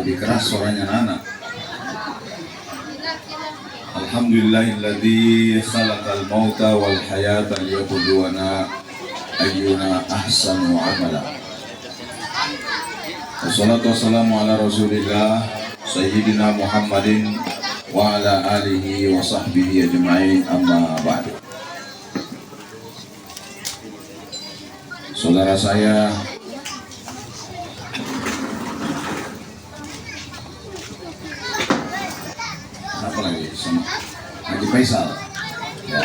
Lebih keras suaranya Nana. Alhamdulillahilladzi khalaqal mauta wal hayata liyabluwana ayyuna ahsanu amala. Wassalatu wassalamu ala Rasulillah Sayyidina Muhammadin wa ala alihi wa sahbihi ajma'in, amma ba'du. Saudara saya apa lagi sama Haji Faisal ya,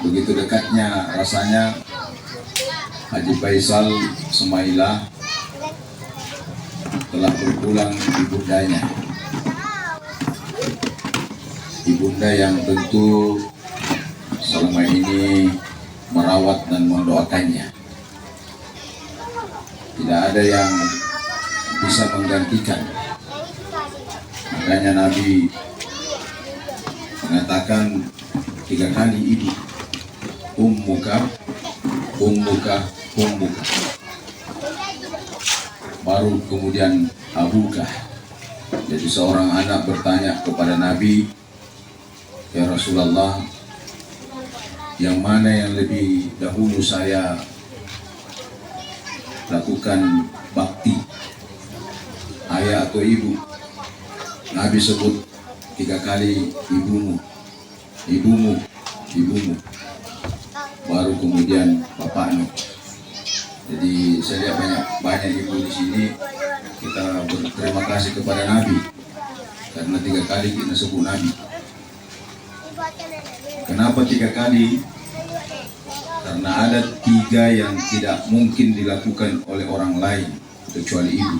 begitu dekatnya rasanya Haji Faisal Semailah telah berpulang ibundanya, ibunda yang tentu selama ini merawat dan mendoakannya. Tidak ada yang bisa menggantikan. Makanya Nabi mengatakan 3 kali ibu, ummuka, ummuka, ummuka. Baru kemudian abuka. Jadi seorang anak bertanya kepada Nabi, ya Rasulullah, yang mana yang lebih dahulu saya lakukan bakti, ayah atau ibu? Nabi sebut 3 kali ibumu, ibumu, ibumu, baru kemudian bapakmu. Jadi saya lihat banyak ibu di sini. Kita berterima kasih kepada Nabi karena 3 kali kita sebut Nabi. Kenapa 3 kali? Karena ada 3 yang tidak mungkin dilakukan oleh orang lain kecuali ibu.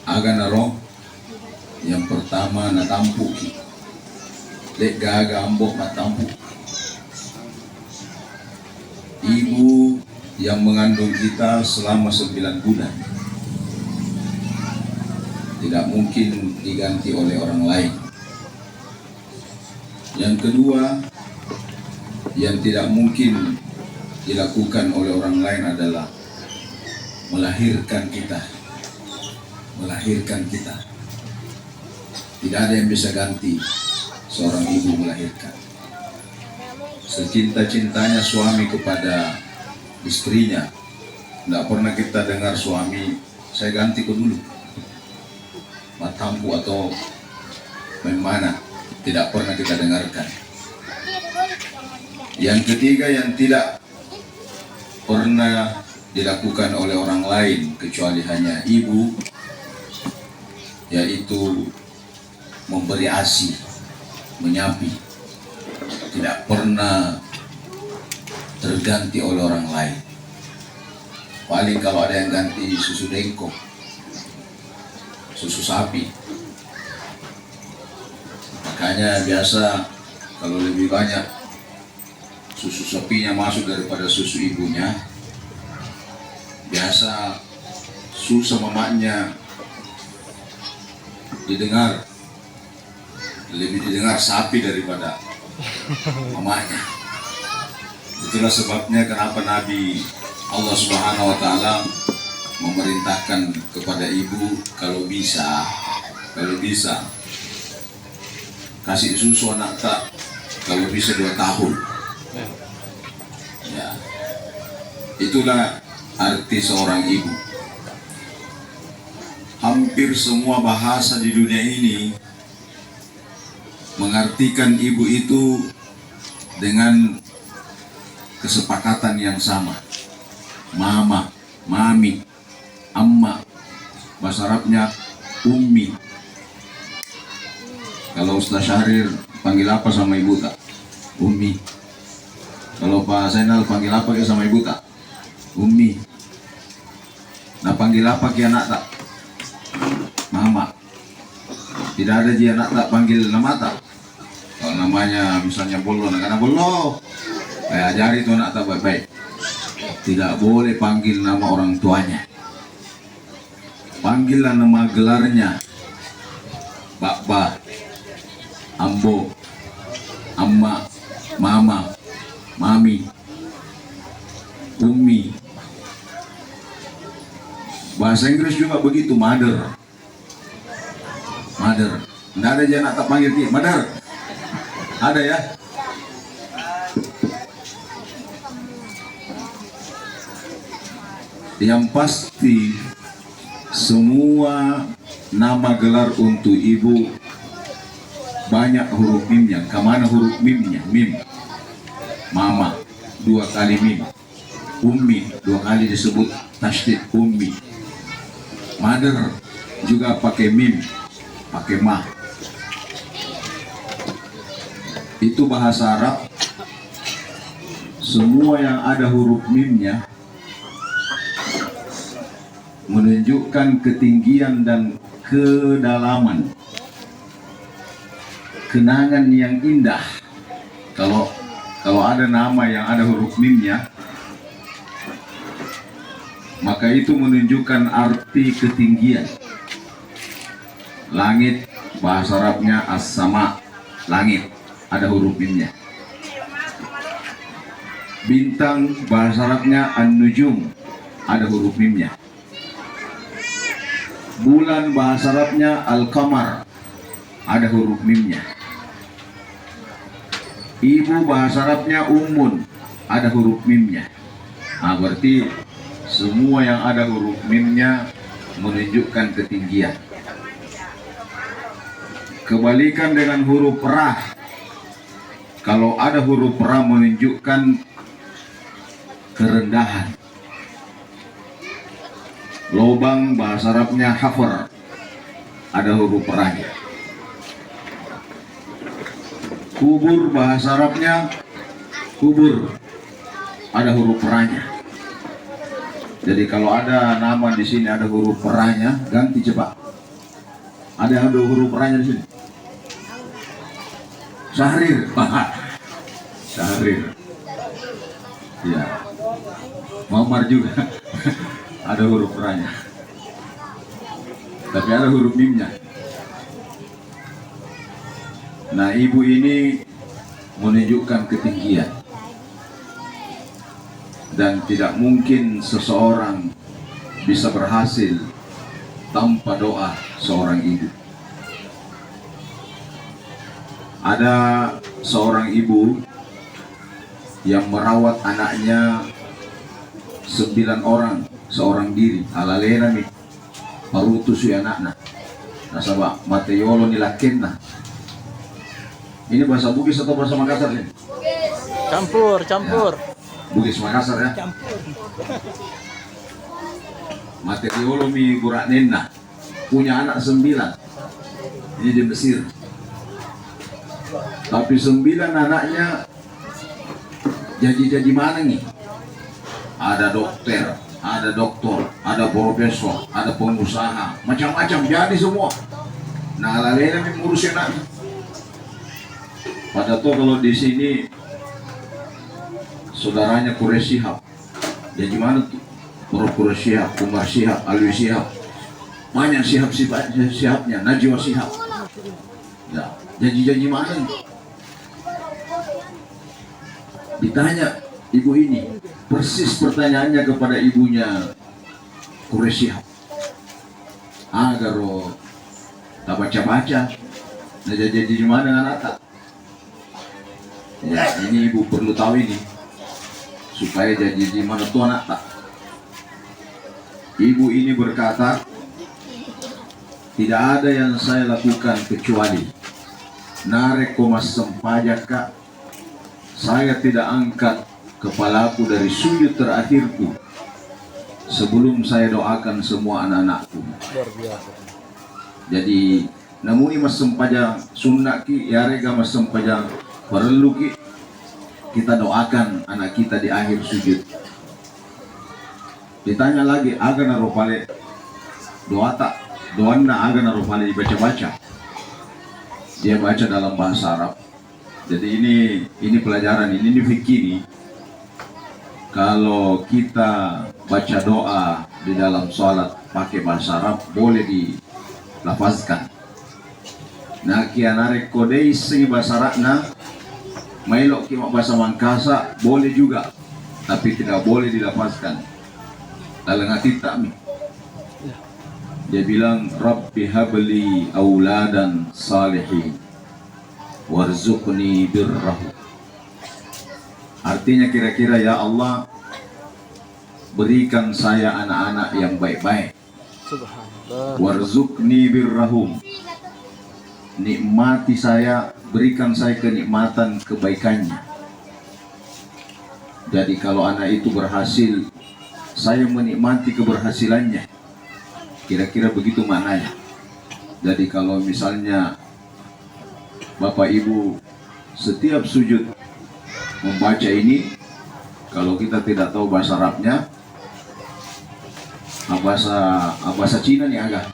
Agana roh yang pertama natampu ki, lek gaga ambok natampu. Ibu yang mengandung kita selama 9 bulan tidak mungkin diganti oleh orang lain. Yang kedua yang tidak mungkin dilakukan oleh orang lain adalah melahirkan kita. Melahirkan kita. Tidak ada yang bisa ganti seorang ibu melahirkan. Secinta-cintanya suami kepada istrinya, tidak pernah kita dengar suami, saya ganti kau dulu, matampu atau bagaimana, tidak pernah kita dengarkan. Yang ketiga yang tidak pernah dilakukan oleh orang lain kecuali hanya ibu, yaitu memberi ASI, menyapi. Tidak pernah terganti oleh orang lain. Paling kalau ada yang ganti susu dengkok, susu sapi. Makanya biasa kalau lebih banyak susu sapinya masuk daripada susu ibunya, biasa susu mamanya lebih didengar sapi daripada mamanya. Itulah sebabnya kenapa Nabi Allah Subhanahu wa Ta'ala memerintahkan kepada ibu kalau bisa kasih susu anak tak, kalau bisa 2 tahun. Ya, itulah arti seorang ibu. Hampir semua bahasa di dunia ini mengartikan ibu itu dengan kesepakatan yang sama. Mama, mami, amma, bahasa Arabnya ummi. Kalau Ustaz Syahrir panggil apa sama ibu tak? Ummi. Kalau Pak Zainal panggil apa ke sama ibu tak? Ummi. Nah panggil apa ke anak tak? Mama. Tidak ada dia anak tak panggil nama tak. Kalau namanya misalnya Bolo, anak-anak Bolo, ajari itu anak tak baik-baik. Tidak boleh panggil nama orang tuanya. Panggillah nama gelarnya. Bakba, Ambo, Amma, Mama, Mami, Ummi. Bahasa Inggris juga begitu, mother. Mother. Nggak ada aja nak tak panggil ki, mother. Ada ya? Yang pasti semua nama gelar untuk ibu banyak huruf mimnya. Kemana huruf mimnya? Mim. Mama 2 kali mim. Ummi 2 kali disebut tasydid ummi. Mother juga pakai mim, pakai ma. Itu bahasa Arab. Semua yang ada huruf mimnya menunjukkan ketinggian dan kedalaman, kenangan yang indah. Kalau ada nama yang ada huruf mimnya, maka itu menunjukkan arti ketinggian. Langit bahasa Arabnya as-sama, langit, ada huruf mimnya. Bintang bahasa Arabnya an-nujum, ada huruf mimnya. Bulan bahasa Arabnya al-qamar, ada huruf mimnya. Ibu bahasa Arabnya ummun, ada huruf mimnya. Nah, berarti semua yang ada huruf mimnya menunjukkan ketinggian. Kebalikan dengan huruf ra. Kalau ada huruf ra menunjukkan kerendahan. Lobang bahasa Arabnya hafar, ada huruf ra-nya. Kubur bahasa Arabnya kubur, ada huruf ra-nya. Jadi kalau ada nama di sini ada huruf ra-nya, ganti cepat. Ada huruf ra-nya di sini. Syahrir, Syahrir. Ya. Muammar juga. Ada huruf ra-nya, tapi ada huruf mimnya. Nah, ibu ini menunjukkan ketinggian, dan tidak mungkin seseorang bisa berhasil tanpa doa seorang ibu. Ada seorang ibu yang merawat anaknya 9 orang seorang diri, alalena mi parutus ya anakna nasaba mateyolo nilakenna. Ini bahasa Bugis atau bahasa Makassar ini? Campur. Ya, Bugis Makassar ya. Campur. Mateyolo mi guraknenna punya anak 9. Ini di Mesir. Tapi 9 anaknya jadi mana nih? Ada dokter, ada doktor, ada profesor, ada pengusaha, macam-macam jadi semua. Nah, lalena mengurus anak. Pada tuh kalau di sini saudaranya Quraisy Shihab, ya gimana tuh? Prof Quraisy Shihab, Umar Shihab, Alwi Shihab, banyak Shihabnya, Najwa Shihab. Ya, janji mana? Ditanya ibu ini, persis pertanyaannya kepada ibunya Quraisy Shihab. Agar tak baca-baca, nah jadi gimana dengan anak? Ya, ini ibu perlu tahu ini supaya jadi gimana tuh anak tak. Ibu ini berkata, tidak ada yang saya lakukan kecuali narek komas sempajak kak. Saya tidak angkat kepalaku dari sujud terakhirku sebelum saya doakan semua anak-anakku. Luar biasa. Jadi namun ini mas sempaja sunnah ki ya rega mas sempaja perlu ki kita doakan anak kita di akhir sujud. Ditanya lagi aga naropale doa tak doanna aga naropale dibaca-baca. Dia baca dalam bahasa Arab. Jadi ini pelajaran ini fikih ini. Kalau kita baca doa di dalam sholat pakai bahasa Arab boleh dilafazkan. Nah, kianare kodei segi bahasa Arabna, mailok ki bahasa Mangkasa boleh juga, tapi tidak boleh dilafazkan. Dalam hati tak mi. Dia bilang, Rabbi habli auladan salihin warzuqni birrahu. Artinya kira-kira, ya Allah, berikan saya anak-anak yang baik-baik. Subhanallah. Warzuqni birrahum. Nikmati saya, berikan saya kenikmatan kebaikannya. Jadi kalau anak itu berhasil, saya menikmati keberhasilannya. Kira-kira begitu maknanya. Jadi kalau misalnya Bapak Ibu setiap sujud membaca ini, kalau kita tidak tahu bahasa Arabnya, bahasa Cina nih agak,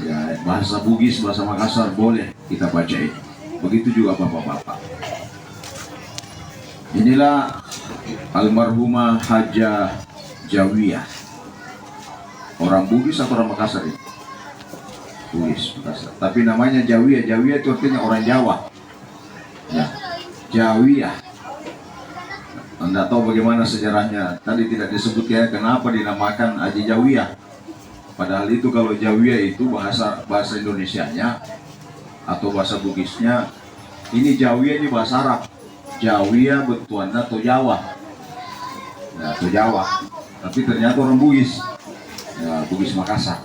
ya bahasa Bugis, bahasa Makassar boleh kita baca ini. Begitu juga bapak-bapak. Inilah almarhumah Hajah Jawiyah. Orang Bugis atau orang Makassar ini? Bugis, Makassar. Tapi namanya Jawiyah. Jawiyah itu artinya orang Jawa. Ya, Jawiyah. Anda tahu bagaimana sejarahnya? Tadi tidak disebut ya kenapa dinamakan Haji Jawiyah. Padahal itu kalau Jawiyah itu bahasa Indonesianya atau bahasa Bugisnya. Ini Jawiyah ini bahasa Arab. Jawiyah betuannya atau Jawa. Ya, atau Jawa. Tapi ternyata orang Bugis. Ya, Bugis Makassar.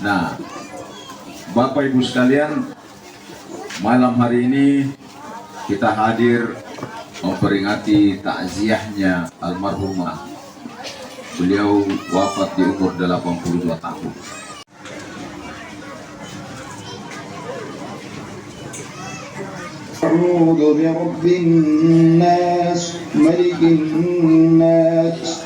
Nah, Bapak Ibu sekalian, malam hari ini kita hadir memperingati takziahnya almarhumah. Beliau wafat di umur 82 tahun. أعوذ برب الناس ملك الناس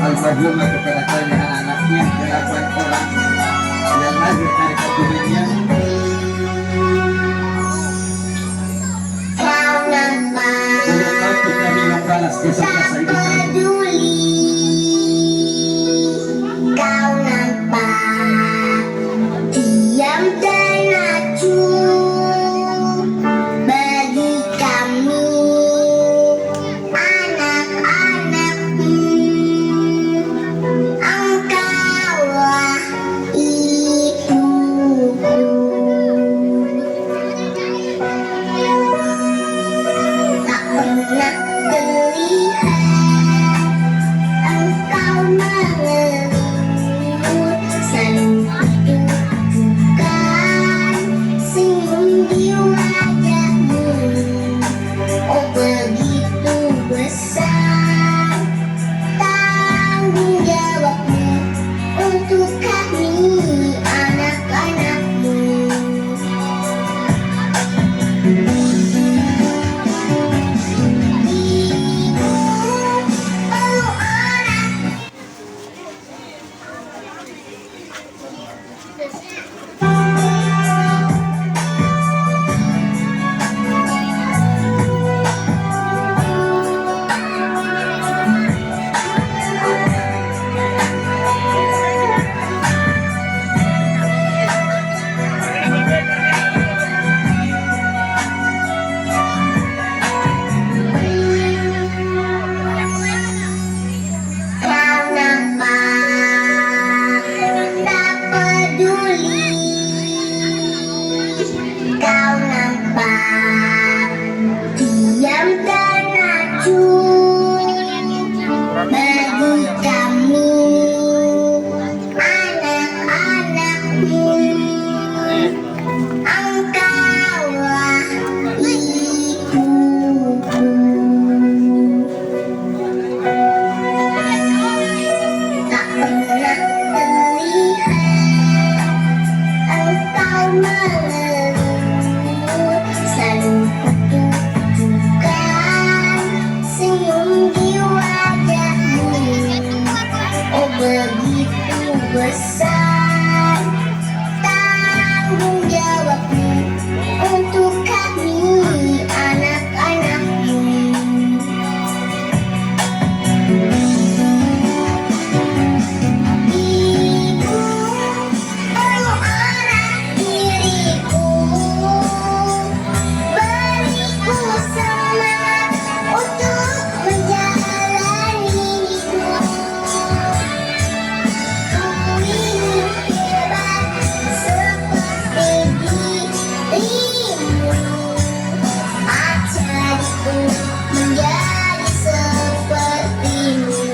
almarhumah kepada kalian anak-anaknya 8 orang yang lahir dari keturunannya. Semoga penyanyi yang balas jasa-jasa hidup kamu. Kau nampak diam dan acuh bagi kami anak-anakmu. Engkaulah besar tanggung jawabmu untuk kami anak-anakmu. Ibu anak diriku, beriku semangat untuk menjalani hidup. Ku ingin hebat seperti dirimu, ajariku menjadi sepertimu.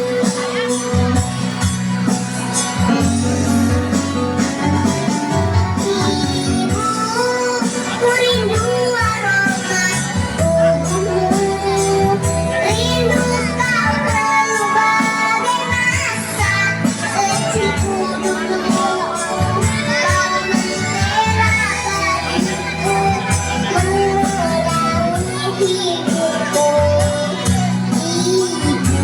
Ibu, ku rindu aroma tubuhmu, rindu kau peluk bagai masa kecilku dulu. Kau membela bagiku, menerangi hidupku. Ibu,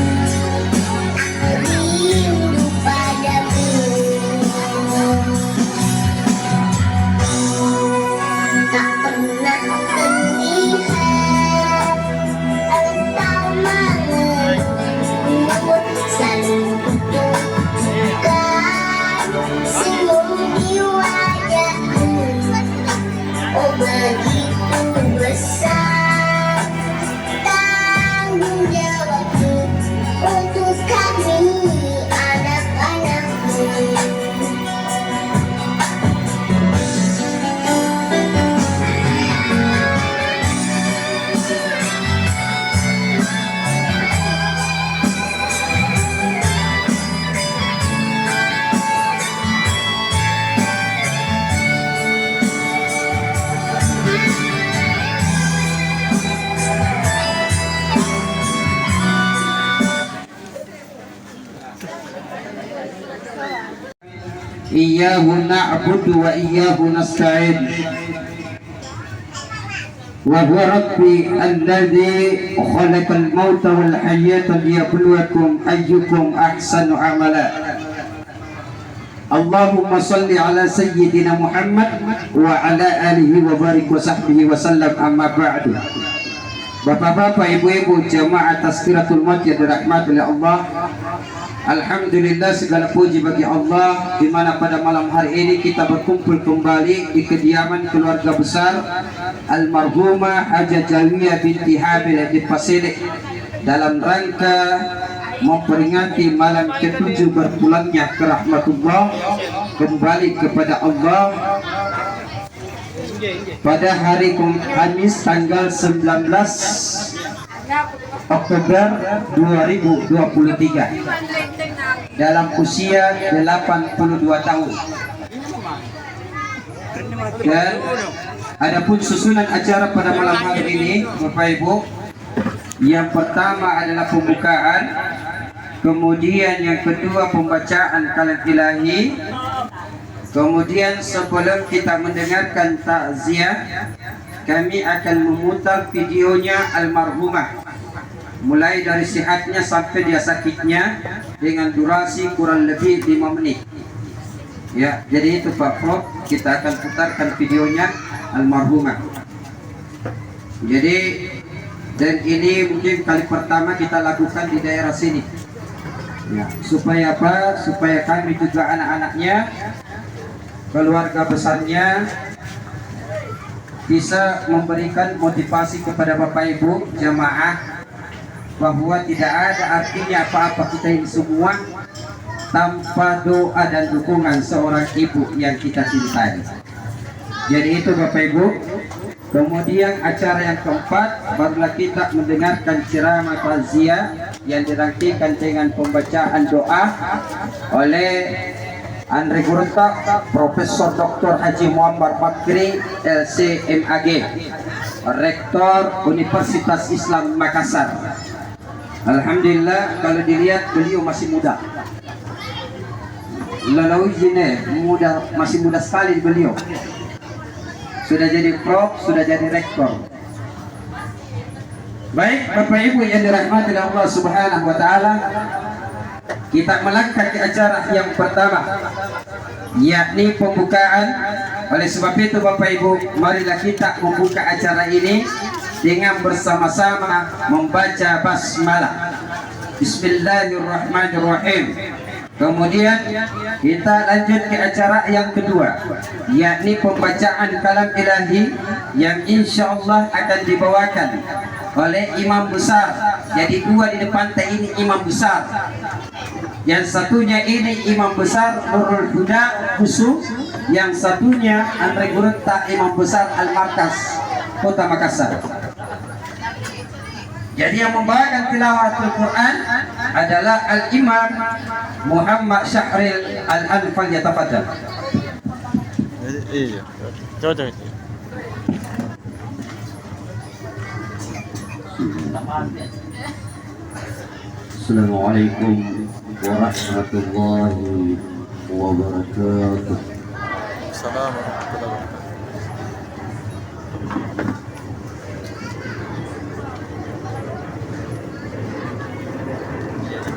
aku rindu padamu. Tak pernah terlihat engkau mengeluh, selalu tunjukkan senyum di wajahmu. Oh, begitu besar tanggung jawabmu untuk kami anak-anakmu. Iyyahu na'budu wa iyyahu nasta'in. Wa huwa rabbi alladhi khalaqal mauta wal hayata liyabluwakum ayyukum ahsanu amala. Allahumma salli ala sayyidina Muhammad wa ala alihi wa barik wa sahbihi wa sallam, amma ba'du. Bapak-bapak, ibu-ibu, jamaah Tazkiratul Maut yang dirahmati oleh Allah, alhamdulillah segala puji bagi Allah, di mana pada malam hari ini kita berkumpul kembali di kediaman keluarga besar almarhumah Hajah Jalmiyah binti Habil di Pasilik dalam rangka memperingati malam ke-7 berpulangnya ke rahmatullah, kembali kepada Allah pada hari Kamis tanggal 19 Oktober 2023 dalam usia 82 tahun. Dan adapun susunan acara pada malam hari ini, Bapak Ibu, yang pertama adalah pembukaan, kemudian yang kedua pembacaan kalam ilahi, kemudian sebelum kita mendengarkan takziah, kami akan memutar videonya almarhumah mulai dari sihatnya sampai dia sakitnya dengan durasi kurang lebih 5 menit. Ya, jadi itu Pak Prof, kita akan putarkan videonya almarhumah. Jadi, dan ini mungkin kali pertama kita lakukan di daerah sini. Ya, supaya apa? Supaya kami juga anak-anaknya, keluarga besarnya bisa memberikan motivasi kepada Bapak Ibu jamaah bahwa tidak ada artinya apa-apa kita ini semua tanpa doa dan dukungan seorang ibu yang kita cintai. Jadi itu Bapak Ibu. Kemudian acara yang keempat, barulah kita mendengarkan ceramah takziah yang dirangkaikan dengan pembacaan doa oleh Andre Gurunta, Profesor Dr. Haji Muhammad Bakri LCMAG, Rektor Universitas Islam Makassar. Alhamdulillah, kalau dilihat beliau masih muda. Lalu muda, masih muda sekali beliau. Sudah jadi prof, sudah jadi rektor. Baik, Bapak Ibu yang dirahmati oleh Allah Subhanahu wa taala, kita melangkah ke acara yang pertama, yakni pembukaan. Oleh sebab itu Bapak Ibu, marilah kita membuka acara ini dengan bersama-sama membaca basmalah. Bismillahirrahmanirrahim. Kemudian kita lanjut ke acara yang kedua, yakni pembacaan kalam ilahi yang insya Allah akan dibawakan oleh imam besar. Jadi dua di depan ini imam besar. Yang satunya ini imam besar Nurul Huda Kusu, yang satunya Andre Gurutta imam besar Al-Markas Kota Makassar. Jadi yang membawakan tilawatul Quran adalah Al-Imam Muhammad Syahril Al-Anfal, yatafadhal. Iya. Coba. Assalamualaikum warahmatullahi wabarakatuh. Assalamualaikum warahmatullahi wabarakatuh.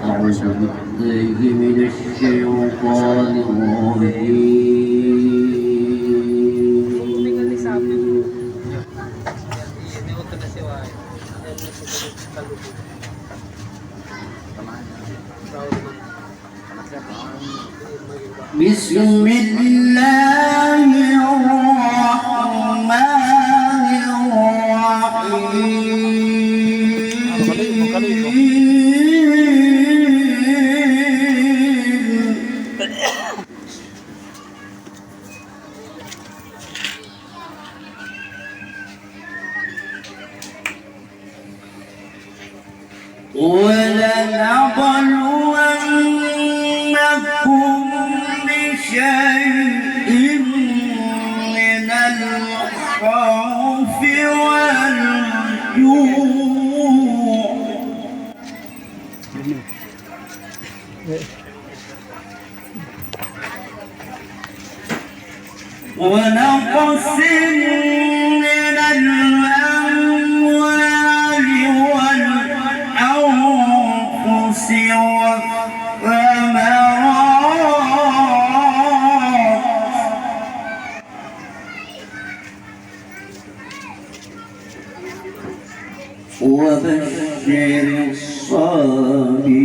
أعوذ بالله من الشيطان الرجيم. بسم الله الرحمن ولنبلونكم بشيء من الخوف والجوع ونقص من الأموال والأنفس والثمرات وبشر الصابرين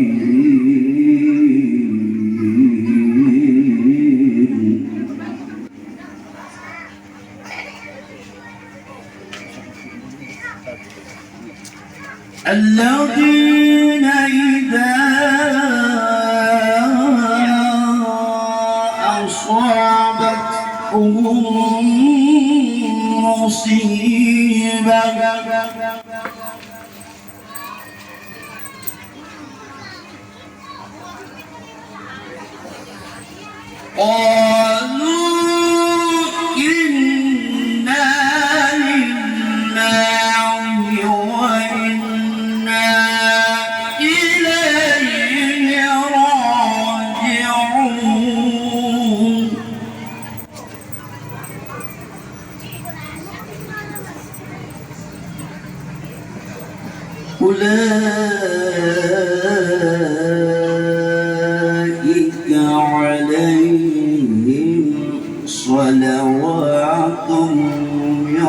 الذين إذا أصابتهم مصيبة قالوا إنا لله وإنا إليه راجعون أولئك عليهم صلوات من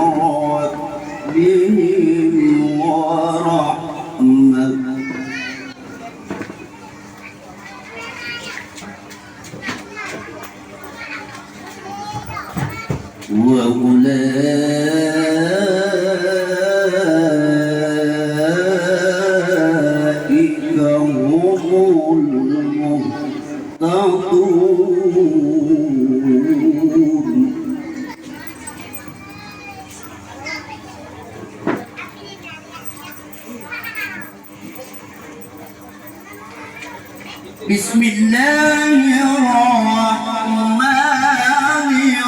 ربهم ورحمة وأولئك هم المهتدون بسم الله الرحمن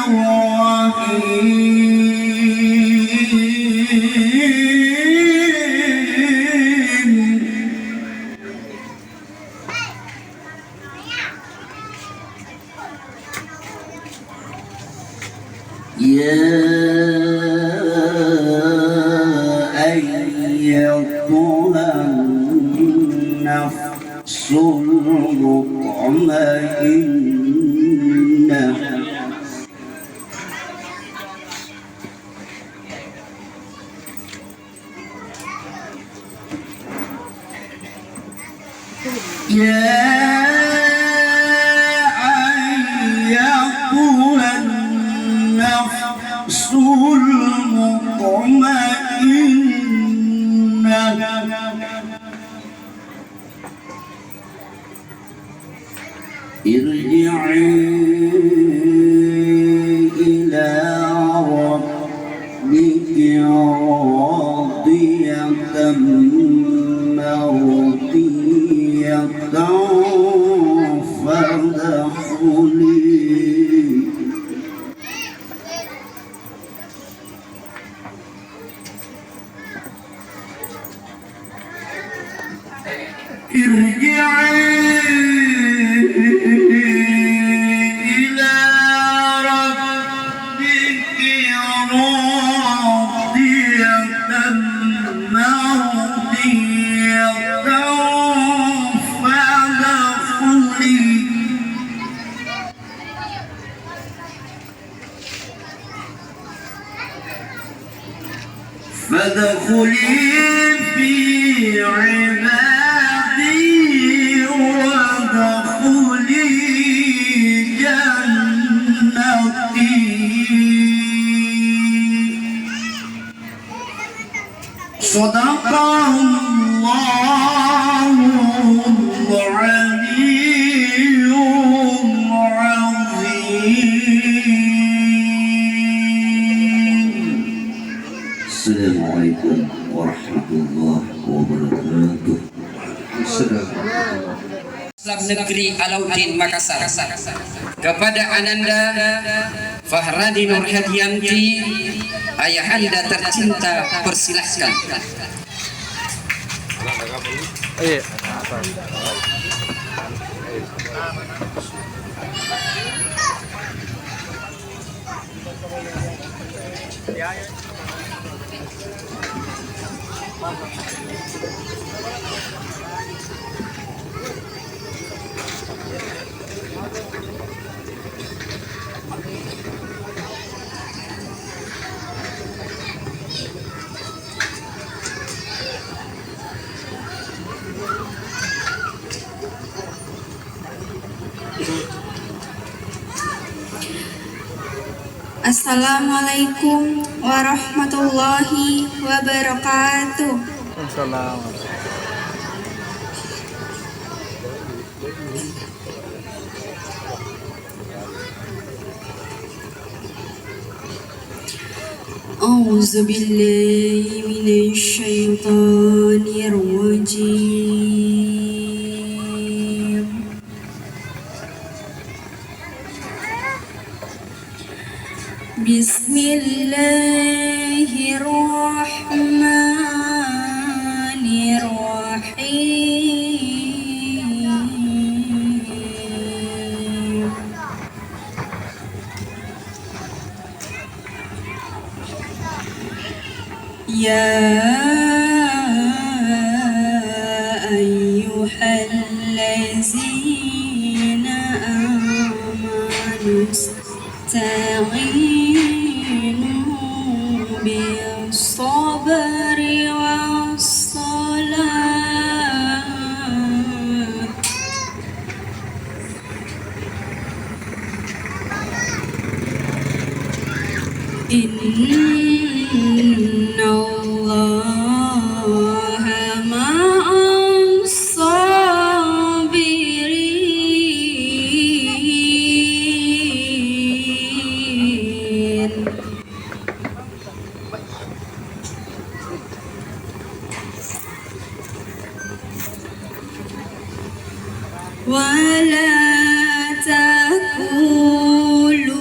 الرحيم يا أيتها النفس المطمئنة مطمئنة يا أيتها النفس المطمئنة ارجعي إلى ربك راضية مرضية إلى ربك راضية مرضية فادخلي في عبادي وادخلي جنتي صدق الله العلي العظيم. السلام عليكم ورحمة الله وبركاته. Islam Negeri Alauddin Makassar. Kepada Ananda Fahradi Nur Hadianti, ayahanda tercinta, persilahkan. Iya. Assalamualaikum warahmatullahi wabarakatuh. Assalamualaikum. A'udzu billahi minasy syaithanir rajim. Bismillahirrahmanirrahim. Ya ayyuhallazina amanu ista'inu bis-sabri was-salah. Innallaha ma'as-sabirin. Wala taqulu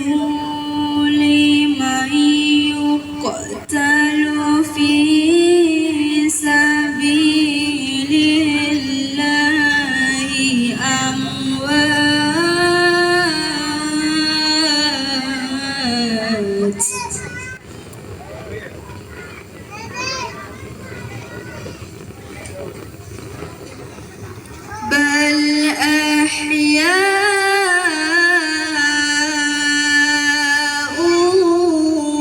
liman yuqtalu fi sabilillahi amwat, bal أحياء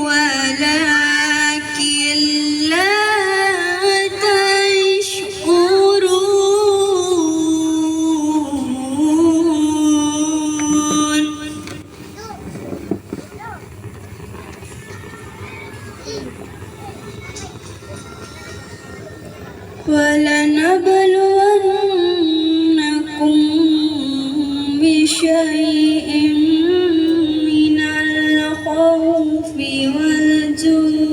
ولكن لا تشكرون ولنبلونكم بشيء من الخوف والجوع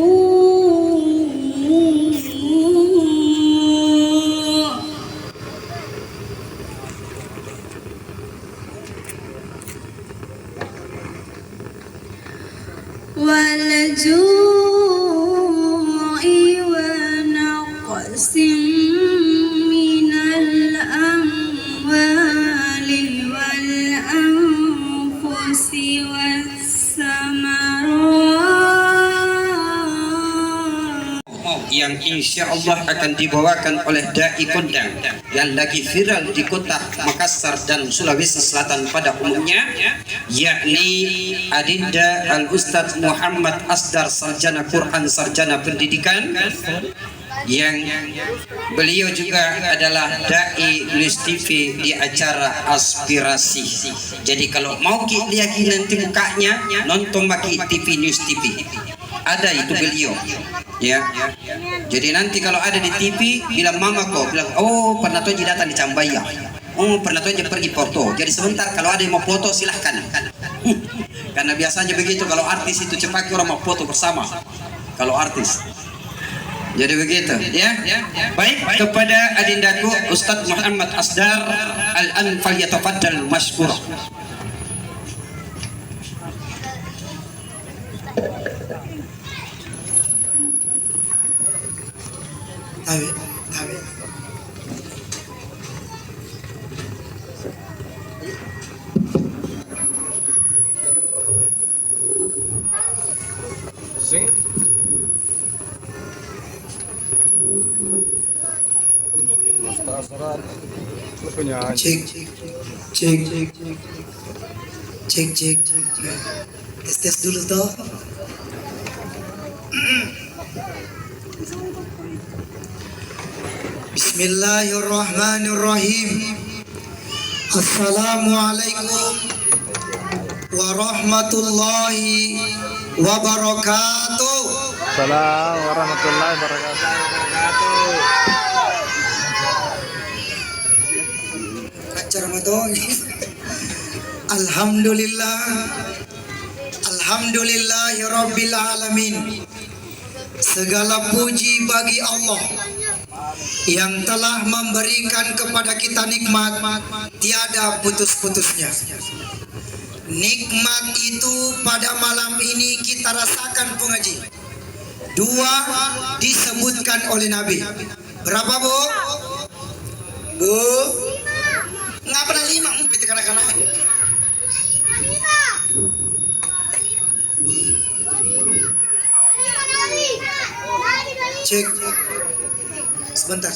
ونقص من الأموال والأنفس والثمرات yang insya Allah akan dibawakan oleh dai kondang yang lagi viral di kota Makassar dan Sulawesi Selatan pada umumnya, yakni Adinda Al-Ustadz Muhammad Asdar, sarjana Quran, sarjana pendidikan, yang beliau juga adalah dai News TV di acara Aspirasi. Jadi kalau mau lihat nanti mukanya, nonton pakai TV News TV. Ada itu beliau, ya. Jadi nanti kalau ada di TV, bilang mama kok, bilang oh pernah tuh datang di Cambaya, oh pernah tuh pergi foto. Jadi sebentar kalau ada yang mau foto silahkan. Karena biasanya begitu kalau artis itu cepat orang mau foto bersama. Kalau artis. Jadi begitu, ya. Baik, kepada adindaku Ustadz Muhammad Asdar Al-Anfal yatafaddal mashkur. Sing. Penasaran. Lu penyanyi. Cek. Tes dulu toh. Bismillahirrahmanirrahim. Assalamualaikum warahmatullahi wabarakatuh. Assalamualaikum warahmatullahi wabarakatuh. Acara matong. Alhamdulillah. Alhamdulillahirabbil alamin. Segala puji bagi Allah yang telah memberikan kepada kita nikmat tiada putus-putusnya. Nikmat itu pada malam ini kita rasakan pengaji. Dua disebutkan oleh Nabi. Berapa bu? Bu? Nggak pernah lima, kita kanak-kanak. Cek. Sebentar.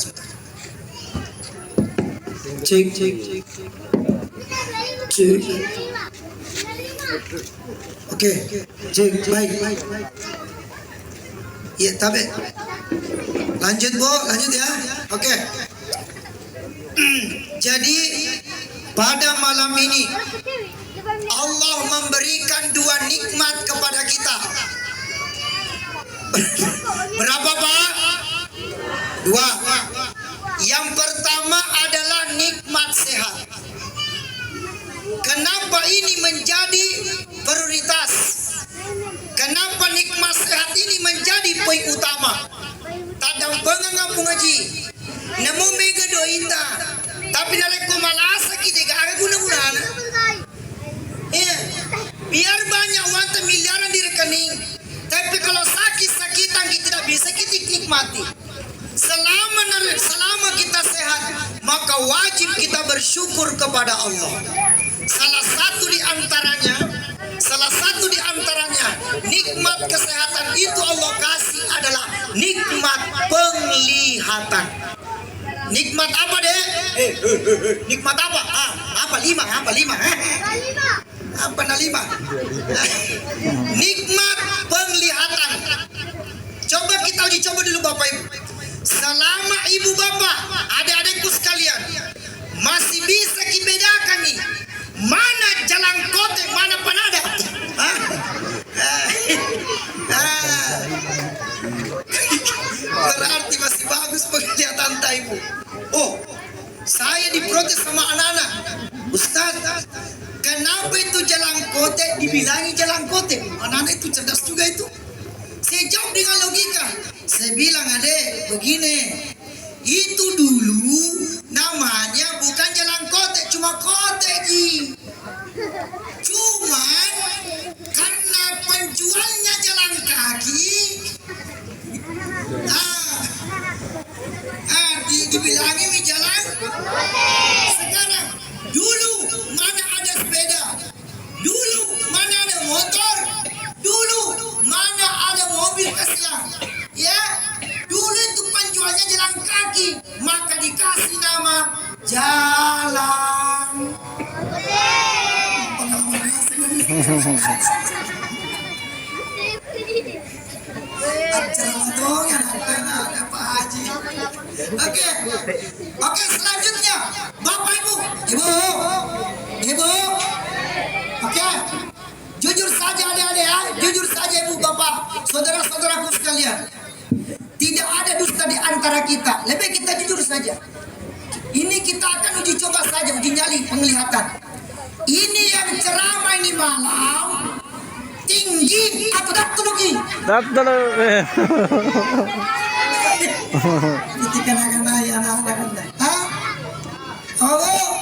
Cek. Oke, cek baik. Iya, tapi lanjut bu, lanjut ya. Oke. Jadi pada malam ini Allah memberikan dua nikmat kepada kita. Berapa Pak? Dua. Yang pertama adalah nikmat sehat. Kenapa ini menjadi prioritas? Kenapa nikmat sehat ini menjadi poin utama? Tadang pengangapung ngaji. Nemu mega dointa. Tapi naleko malasa kita gak guna-gunaan. Iya. Biar banyak uang miliaran di rekening. Tapi kalau sakit-sakitan kita tidak bisa kita nikmati. Selama kita sehat, maka wajib kita bersyukur kepada Allah. Salah satu di antaranya nikmat kesehatan itu Allah kasih adalah nikmat penglihatan. Nikmat apa deh? Nikmat apa? Apa lima? Apa lima? Apa na lima? Nikmat penglihatan. Coba kita uji coba dulu Bapak Ibu. Selama ibu bapak, adik-adikku sekalian, masih bisa dibedakan nih, mana jalan kote, mana panada. Berarti masih bagus penglihatan ibu. Oh, saya diprotes sama anak-anak. Ustaz, kenapa itu jalan kote dibilangi jalan kote? Anak-anak itu cerdas juga itu. Saya jawab dengan logika. Saya bilang, adek, begini, itu dulu namanya bukan jalan kote, cuma kote ji. Cuman karena penjualnya jalan kaki, dibilangi mi jalan. Sekarang dulu mana ada sepeda, dulu mana ada motor, dulu mana ada mobil kasihan, ya dulu itu penjualnya jalan kaki, maka dikasih nama jalan. Acara dong yang ada Pak Haji. Oke, selanjutnya Bapak Ibu, Ibu. Oke, jujur saja adik-adik ya, jujur saja Ibu Bapak, saudara-saudaraku sekalian. Tidak ada dusta di antara kita. Lebih kita jujur saja. Ini kita akan uji coba saja, uji nyali penglihatan. Ini yang ceramah ini malam tinggi atau datulugi? Datulugi. Ketika anak-anak. Oh,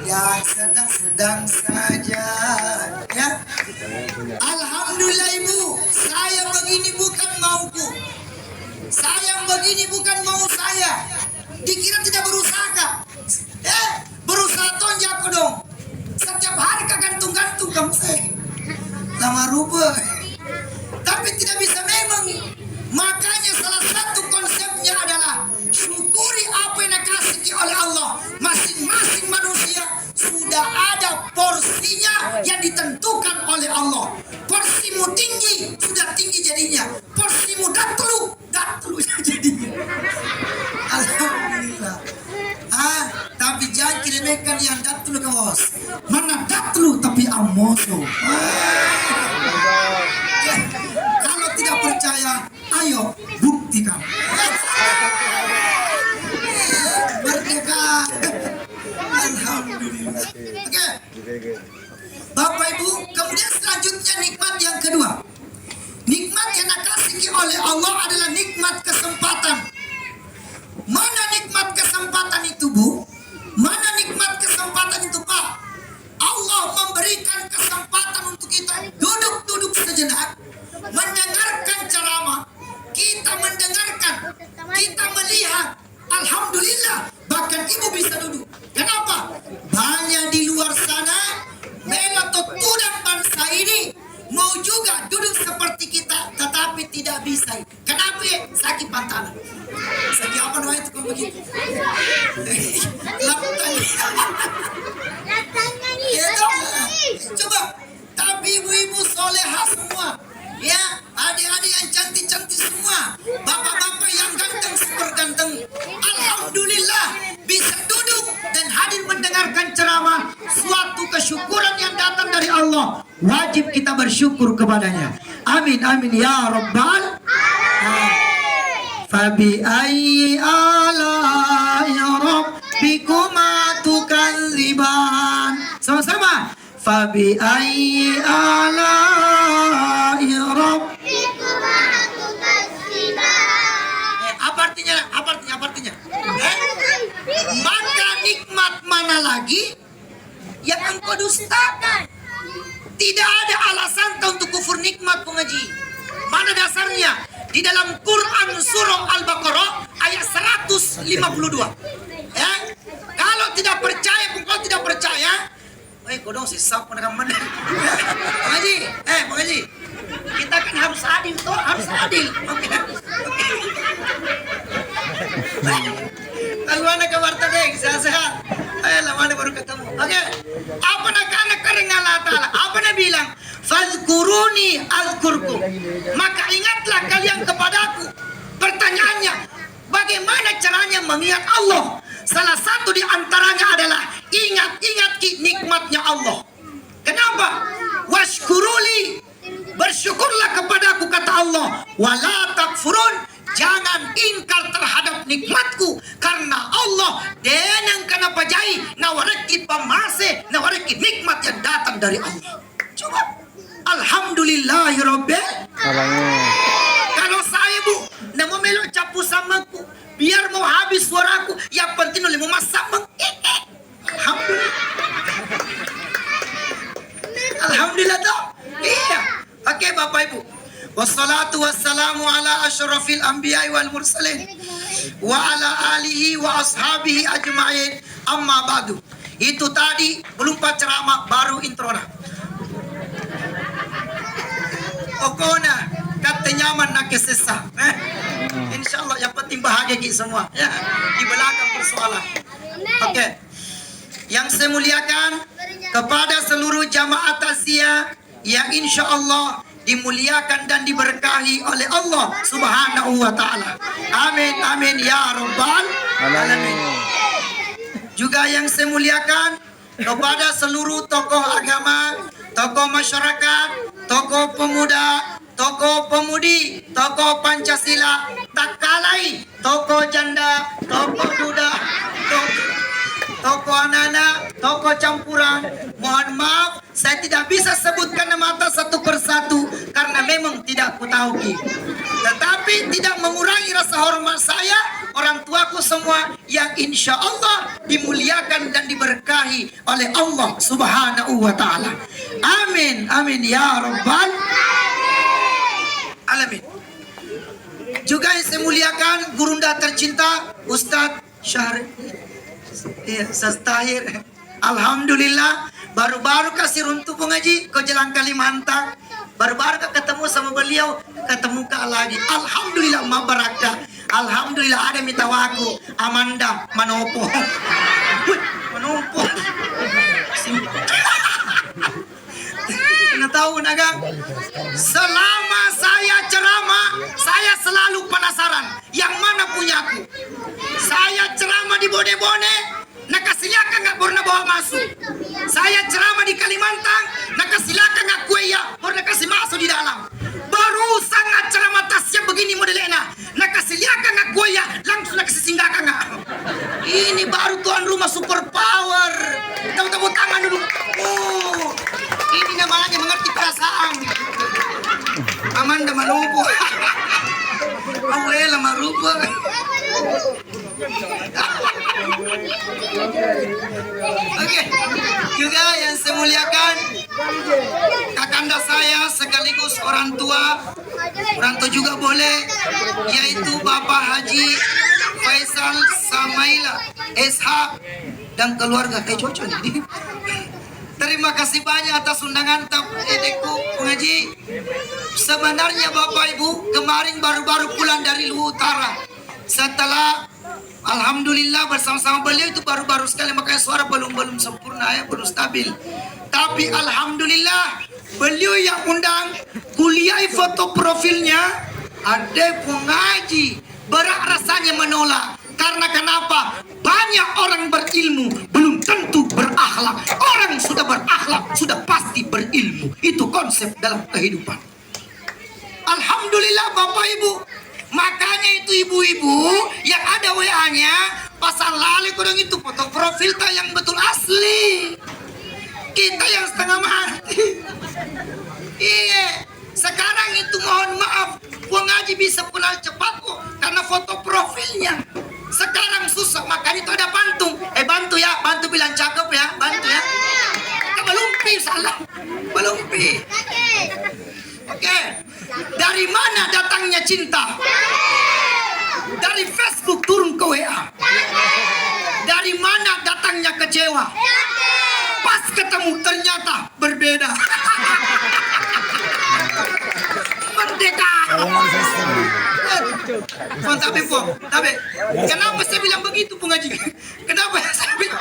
ya sedang saja. Ya. Alhamdulillah Ibu, saya begini bukan mauku. Saya begini bukan mau saya. Dikira tidak berusaha kah? Berusaha tonjak dong. Setiap hari gantung-gantung kamu saya. Lama rupa. Tapi tidak bisa memang. Makanya salah satu konsepnya adalah syukuri apa yang dikasih oleh Allah. Masing-masing manusia sudah ada porsinya yang ditentukan oleh Allah. Porsimu tinggi, sudah tinggi jadinya. Porsimu datlu jadinya. Alhamdulillah. Tapi jangan kiremehkan yang datlu kawas. Mana datlu tapi amoso. Kalau tidak percaya, ayo buktikan. Merdeka. Alhamdulillah. Oke. Bapak Ibu, kemudian selanjutnya nikmat yang kedua. Nikmat yang dikasih oleh Allah adalah nikmat kesempatan. Mana nikmat kesempatan itu, Bu? Mana nikmat kesempatan itu, Pak? Allah memberikan kesempatan untuk kita duduk sejenak, mendengarkan ceramah, kita mendengarkan, kita melihat. Alhamdulillah, bahkan Ibu bisa duduk. Kenapa? Banyak di luar sana melotot tudang bangsa ini mau juga duduk seperti kita, tetapi tidak bisa. Kenapa ya? Sakit pantalan. Sakit apa namanya itu kalau begitu? Coba, tapi ibu-ibu solehah semua, ya, adik-adik yang cantik-cantik semua, bapak-bapak yang ganteng super ganteng, alhamdulillah bisa duduk dan hadir mendengarkan ceramah, suatu kesyukuran yang datang dari Allah. Wajib kita bersyukur kepadanya. Amin amin ya rabbal alamin. Fabi ayyi ala'i rabbikuma tukadziban. Sama-sama. Fabi ayyi ala'i rabbikuma tukadziban. Apa artinya? Maka nikmat mana lagi yang engkau dustakan? Tidak ada alasan untuk kufur nikmat pengaji. Mana dasarnya? Di dalam Quran surah Al-Baqarah ayat 152. Ya? Kalau tidak percaya, kodong sisa peneraman. Pengaji, kita kan harus adil toh, harus adil. Oke. Alwana kabar tadi, sehat-sehat. Ayolah, mana baru ketemu. Oke. Apa nak anak kering Allah Ta'ala? Apa nak bilang? Fadhkuruni azkurkum. Maka ingatlah kalian kepadaku. Pertanyaannya, bagaimana caranya mengingat Allah? Salah satu di antaranya adalah ingat-ingat nikmatnya Allah. Kenapa? Washkuruli, bersyukurlah kepadaku kata Allah. Wala takfurun, jangan ingkar terhadap nikmatku, karena Allah denang kenapa jai nawareki pamase, nawareki nikmat yang datang dari Allah. Coba, alhamdulillahirabbil. Kalau saya bu, nama melok capu samaku, biar mau habis suaraku, yang penting oleh mau masak alhamdulillah. Alhamdulillah toh. Iya. Oke Bapak Ibu. Wassalatu wassalamu ala asyrafil anbiya'i wal mursalin wa ala alihi wa ashabihi ajma'in. Amma ba'du. Itu tadi belum ceramah, baru intro nah. Pokoknya kata nyaman nak kesesah. Insyaallah yang penting bahagia kita semua ya. Di belakang persoalan. Oke. Yang saya muliakan kepada seluruh jamaah takziah yang insyaallah dimuliakan dan diberkahi oleh Allah Subhanahu wa taala. Amin amin ya rabbal alamin. Juga yang saya muliakan kepada seluruh tokoh agama, tokoh masyarakat, tokoh pemuda, tokoh pemudi, tokoh Pancasila, tak kalai, tokoh janda, tokoh duda, tokoh anak-anak, tokoh campuran. Mohon maaf, saya tidak bisa sebutkan nama atas satu persatu karena memang tidak kutahuki. Tetapi tidak mengurangi rasa hormat saya, orang tuaku semua yang insya Allah dimuliakan dan diberkahi oleh Allah Subhanahu wa taala. Amin amin ya rabbal alamin. Juga yang saya muliakan gurunda tercinta Ustadz Syahrir. Iya, Ustaz Tahir. Alhamdulillah baru-baru kasih runtuh pengaji ke Jalan Kalimantan. Baru-baru ketemu sama beliau, ketemu kak lagi. Alhamdulillah mabarakah. Alhamdulillah ada mitawaku Amanda Manopo. Manopo. Nggak tahu nagang. Selama saya ceramah, saya selalu penasaran yang mana punyaku. Saya ceramah di Bone-Bone, nak kasilakan nggak pernah bawa masuk. Saya ceramah di Kalimantan, nak kasilakan nggak kue ya pernah kasih masuk di dalam. Baru sangat ceramah tasnya begini modelnya, nak kasilakan nggak kue ya langsung nak kasih singgahkan nggak. Ini baru tuan rumah super power. Tepuk tangan dulu. Oh, ini namanya mengerti perasaan. Amanda Manopo. Awela Marupa. Oke, juga yang saya muliakan kakanda saya sekaligus orang tua juga boleh, yaitu Bapak Haji Faisal Samaila SH dan keluarga. Cocok nih. Terima kasih banyak atas undangan edekku pengaji. Sebenarnya Bapak Ibu kemarin baru-baru pulang dari Luhut Utara. Setelah alhamdulillah bersama-sama beliau itu baru-baru sekali, makanya suara belum sempurna ya, belum stabil. Tapi alhamdulillah beliau yang undang kuliah foto profilnya ada pengaji. Berat rasanya menolak. Karena kenapa? Banyak orang berilmu belum tentu berakhlak. Orang sudah berakhlak sudah pasti berilmu. Itu konsep dalam kehidupan. Alhamdulillah Bapak Ibu. Makanya itu ibu-ibu yang ada WA-nya pasang lali kodong itu foto profil yang betul asli. Kita yang setengah mati. Iya. Sekarang itu mohon maaf, pengaji bisa kenal cepat kok karena foto profilnya. Sekarang susah, makanya itu ada bantu. Bantu ya, bantu bilang cakep ya, bantu ya. Belum pi salah, belum pi. Oke, dari mana datangnya cinta? Dari Facebook turun ke WA. Dari mana datangnya kecewa? Pas ketemu ternyata berbeda. Merdeka. Puang tapi puang, tapi kenapa saya bilang begitu pengaji? Kenapa saya bilang?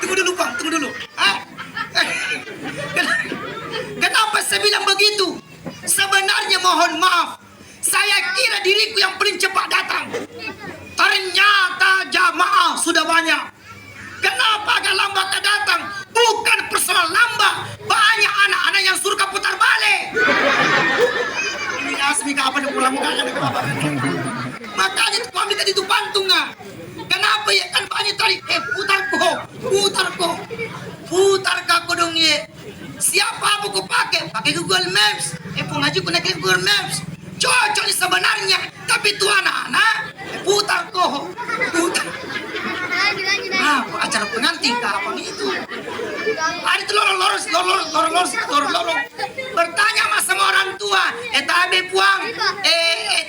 Tunggu dulu Puang, tunggu dulu. Kenapa saya bilang begitu? Sebenarnya mohon maaf, saya kira diriku yang paling cepat datang. Ternyata jamaah sudah banyak. Kenapa agak lambat datang? Bukan persoalan lambat, banyak anak-anak yang suruh putar balik. Ini asmi kapan pulang muka. Makanya kau ambil tadi itu pantung nggak? Kenapa ya kan banyak tadi? Putar kau dong ya. Siapa aku pakai? Pakai Google Maps. Pengaji ku naik Google Maps. Cocok nih sebenarnya, tapi tuh anak-anak putar. Acara pengantin kapan itu? Ada itu lorong. Bertanya sama orang tua. Tabe puang.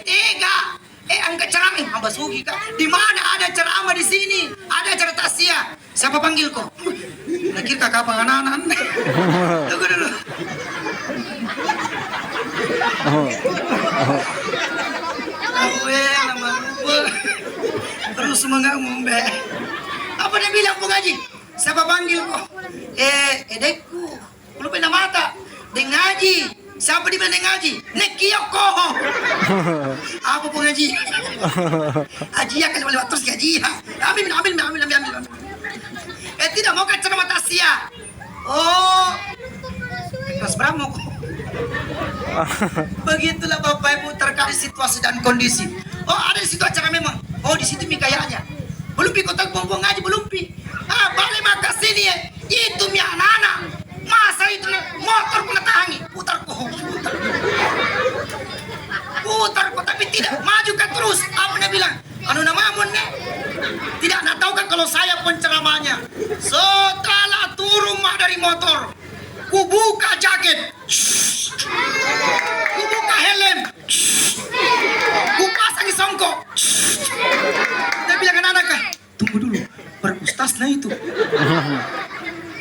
Tega. Angkat ceramah. Abah Sugi kak. Di mana ada ceramah di sini? Ada acara tasya. Siapa panggil kok? Nakir kakak panganan. Tunggu dulu. Terus semangat ngombe. Apa dia bilang pengaji? Siapa panggil kok? Dekku. Lupa nama mata. Deng ngaji. Siapa dia bilang deng ngaji? Nekio koho. Apa pengaji? Aji ya kalau lewat terus gaji. Ambil. Tidak mau kan ceramah tasya. Oh. Kelas berapa kok? Begitulah Bapak Ibu terkait situasi dan kondisi. Oh ada di situ acara memang. Oh di situ kayaknya. Belum pi kotak buang ngaji belum pi. Balik maka sini ya. Itu mi anak-anak. Masa itu motor pun tahangi. Putar kok tapi tidak maju kan terus. Apa dia bilang? Anu nama amun nih. Tidak nak tahu kan kalau saya penceramahnya. Setelah turun dari motor. Ku buka jaket. Ku buka helm. Ku pasang di songkok. Dia bilang ke anak, tunggu dulu, berustas lah itu.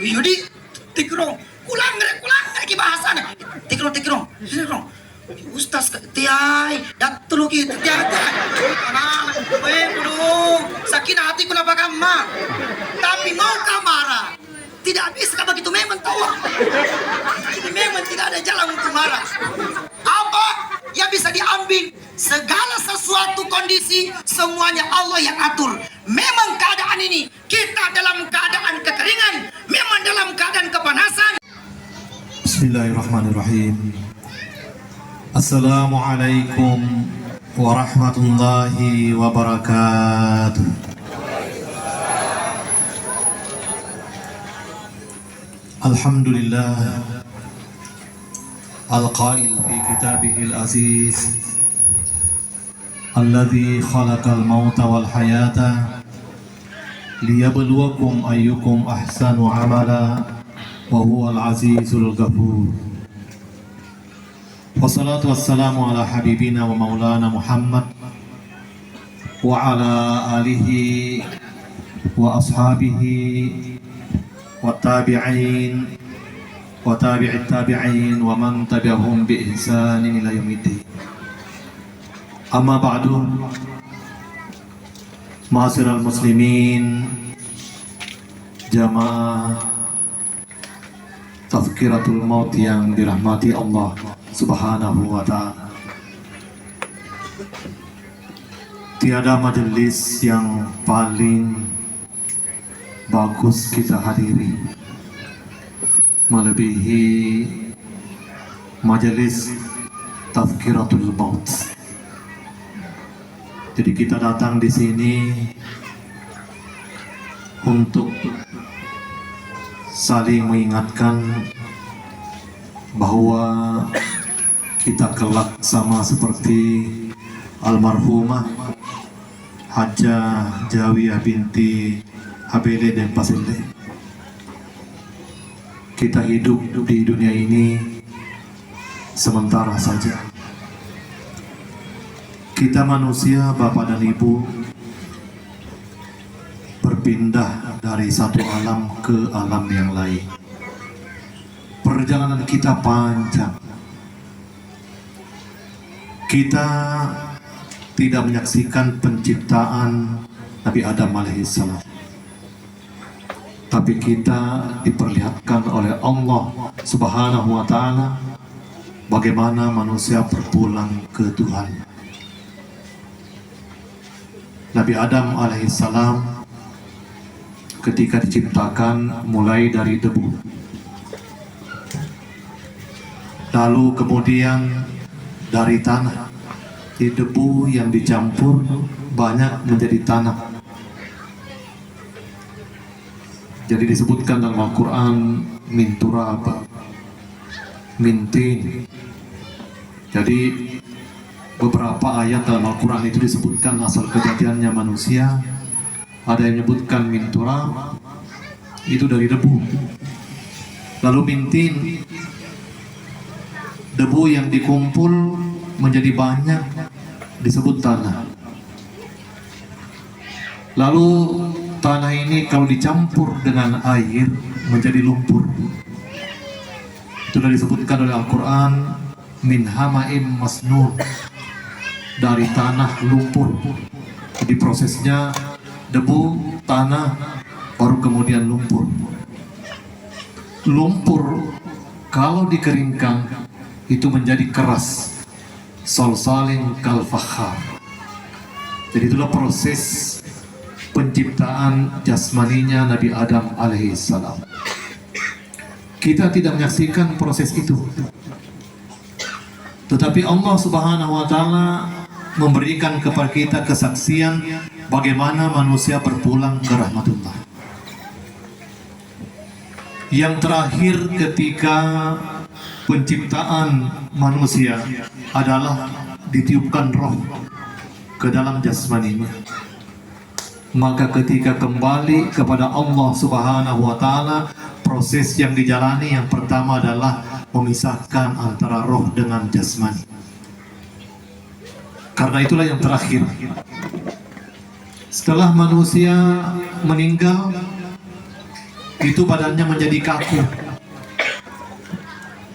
Yudi, tikrong, kulang lagi bahasannya. Tikrong. Ustaz tiai, datulu gitu, tiai. Anak, sakinah hatiku napa kamma. Tapi mau kamara. Tidak bisa begitu memang tahu. Jadi memang tidak ada jalan untuk marah. Apa yang bisa diambil? Segala sesuatu kondisi semuanya Allah yang atur. Memang keadaan ini kita dalam keadaan kekeringan, memang dalam keadaan kepanasan. Bismillahirrahmanirrahim. Assalamualaikum warahmatullahi wabarakatuh. Alhamdulillah Al-Qail fi kitabihil aziz Alladhi khalaqal mauta wal hayata liyabluwakum ayyukum ahsanu amala wa huwal azizul ghafur. Wassalatu wassalamu ala habibina wa maulana Muhammad wa ala alihi wa ashabihi والتابعين وتابع التابعين ومن تبعهم بإحسان إلى يوم الدين. أما بعد معاشر المسلمين jamaah Tazkiratul Maut yang dirahmati Allah Subhanahu wa ta'ala. Tiada majelis yang paling bagus kita hadiri melebihi majelis Tazkiratul Maut. Jadi kita datang di sini untuk saling mengingatkan bahwa kita kelak sama seperti almarhumah Hajjah Jawiyah binti Habele dan Pasile. Kita hidup di dunia ini sementara saja. Kita manusia, bapak dan ibu, berpindah dari satu alam ke alam yang lain. Perjalanan kita panjang. Kita tidak menyaksikan penciptaan Nabi Adam alaihissalam, tapi kita diperlihatkan oleh Allah Subhanahu wa Ta'ala bagaimana manusia berpulang ke Tuhan. Nabi Adam alaihissalam ketika diciptakan mulai dari debu, lalu kemudian dari tanah. Di debu yang dicampur banyak menjadi tanah. Jadi disebutkan dalam Al-Quran min turab, min tin. Jadi beberapa ayat dalam Al-Quran itu disebutkan asal kejadiannya manusia. Ada yang menyebutkan min turab, itu dari debu. Lalu min tin, debu yang dikumpul menjadi banyak, disebut tanah. Lalu tanah ini kalau dicampur dengan air menjadi lumpur. Itu sudah disebutkan oleh Al-Quran min hama'im masnun, dari tanah lumpur. Jadi prosesnya debu, tanah, baru kemudian lumpur. Lumpur kalau dikeringkan itu menjadi keras, salsalin kal fakhar. Jadi itulah proses penciptaan jasmaninya Nabi Adam alaihissalam. Kita tidak menyaksikan proses itu, tetapi Allah Subhanahu wa Ta'ala memberikan kepada kita kesaksian bagaimana manusia berpulang ke rahmatullah. Yang terakhir ketika penciptaan manusia adalah ditiupkan roh ke dalam jasmaninya. Maka ketika kembali kepada Allah Subhanahu wa Ta'ala, proses yang dijalani yang pertama adalah memisahkan antara roh dengan jasmani. Karena itulah yang terakhir. Setelah manusia meninggal, itu badannya menjadi kaku,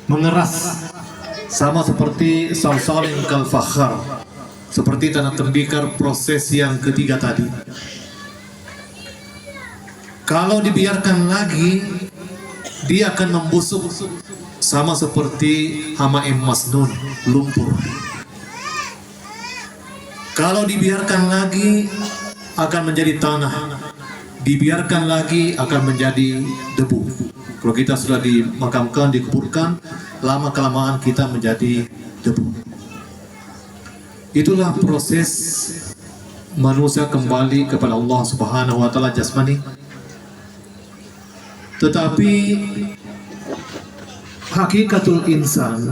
mengeras, sama seperti salsalin kal fakhar, seperti tanah tembikar, proses yang ketiga tadi. Kalau dibiarkan lagi, dia akan membusuk, sama seperti hama'im masnun, lumpur. Kalau dibiarkan lagi akan menjadi tanah, dibiarkan lagi akan menjadi debu. Kalau kita sudah dimakamkan, dikuburkan, lama kelamaan kita menjadi debu. Itulah proses manusia kembali kepada Allah Subhanahu wa Ta'ala jasmani. Tetapi hakikatul insan,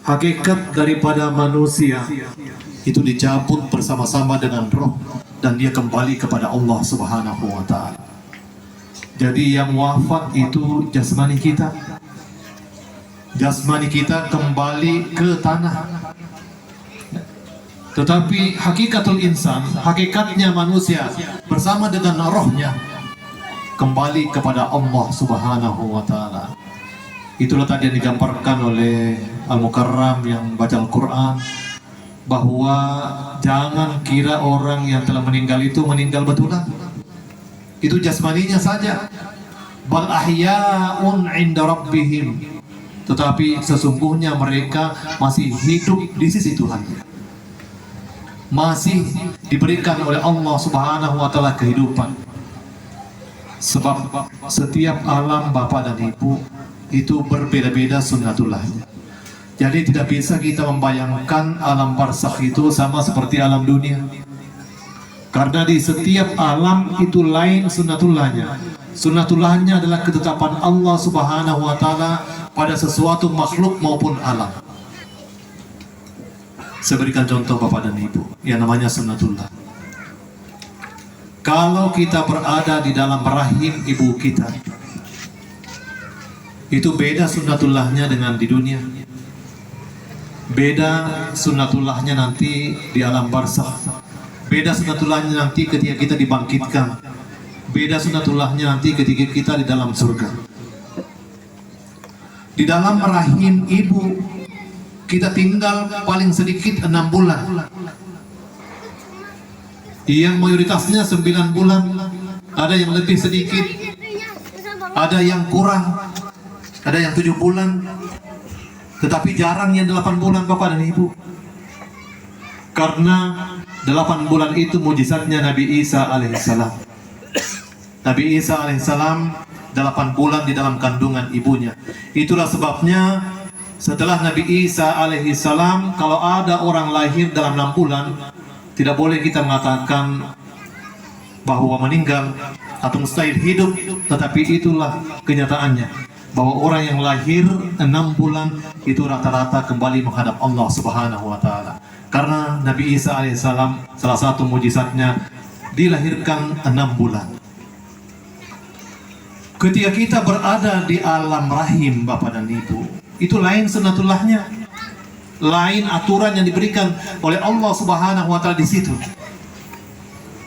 hakikat daripada manusia itu dicabut bersama-sama dengan roh, dan dia kembali kepada Allah Subhanahu wa Ta'ala. Jadi yang wafat itu jasmani kita. Jasmani kita kembali ke tanah. Tetapi hakikatul insan, hakikatnya manusia bersama dengan rohnya kembali kepada Allah Subhanahu wa Ta'ala. Itulah tadi yang digambarkan oleh Al-Mukarram yang baca Al-Quran, bahwa jangan kira orang yang telah meninggal itu meninggal betulan. Itu jasmaninya saja. Bal ahya'un 'inda rabbihim. Tetapi sesungguhnya mereka masih hidup di sisi Tuhan. Masih diberikan oleh Allah Subhanahu wa Ta'ala kehidupan. Sebab setiap alam Bapak dan Ibu itu berbeda-beda sunnatullahnya. Jadi tidak bisa kita membayangkan alam barzakh itu sama seperti alam dunia. Karena di setiap alam itu lain sunnatullahnya. Sunnatullahnya adalah ketetapan Allah Subhanahu wa Ta'ala pada sesuatu makhluk maupun alam. Saya berikan contoh Bapak dan Ibu yang namanya sunnatullah. Kalau kita berada di dalam rahim ibu kita, itu beda sunnatullahnya dengan di dunia. Beda sunnatullahnya nanti di alam barzakh. Beda sunnatullahnya nanti ketika kita dibangkitkan. Beda sunnatullahnya nanti ketika kita di dalam surga. Di dalam rahim ibu kita tinggal paling sedikit 6 bulan. Yang mayoritasnya 9 bulan, ada yang lebih sedikit, ada yang kurang, ada yang 7 bulan, tetapi jarang yang 8 bulan Bapak dan Ibu. Karena 8 bulan itu mujizatnya Nabi Isa alaihissalam. Nabi Isa alaihissalam 8 bulan di dalam kandungan ibunya. Itulah sebabnya setelah Nabi Isa alaihissalam, kalau ada orang lahir dalam 6 bulan, tidak boleh kita mengatakan bahwa meninggal atau mustahil hidup, tetapi itulah kenyataannya, bahwa orang yang lahir 6 bulan itu rata-rata kembali menghadap Allah Subhanahu wa Ta'ala. Karena Nabi Isa alaihissalam salah satu mujizatnya dilahirkan 6 bulan. Ketika kita berada di alam rahim Bapak dan Ibu, itu lain sunatullahnya, lain aturan yang diberikan oleh Allah Subhanahu wa Ta'ala di situ.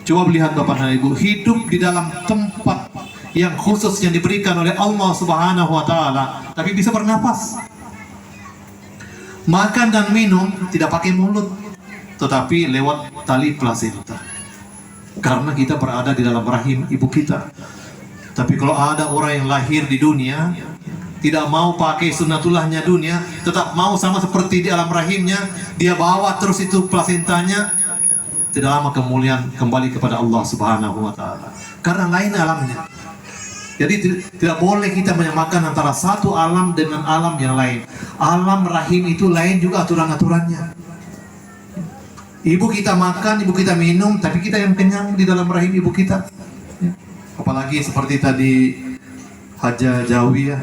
Coba lihat Bapak dan Ibu, hidup di dalam tempat yang khusus yang diberikan oleh Allah Subhanahu wa Ta'ala, tapi bisa bernapas. Makan dan minum tidak pakai mulut, tetapi lewat tali plasenta. Karena kita berada di dalam rahim ibu kita. Tapi kalau ada orang yang lahir di dunia, tidak mau pakai sunatullahnya dunia, tetap mau sama seperti di alam rahimnya, dia bawa terus itu plasentanya, tidak lama kemuliaan kembali kepada Allah Subhanahu wa Ta'ala. Karena lain alamnya. Jadi tidak boleh kita menyamakan antara satu alam dengan alam yang lain. Alam rahim itu lain juga aturan-aturannya. Ibu kita makan, ibu kita minum, tapi kita yang kenyang di dalam rahim ibu kita. Apalagi seperti tadi Haja Jawiyah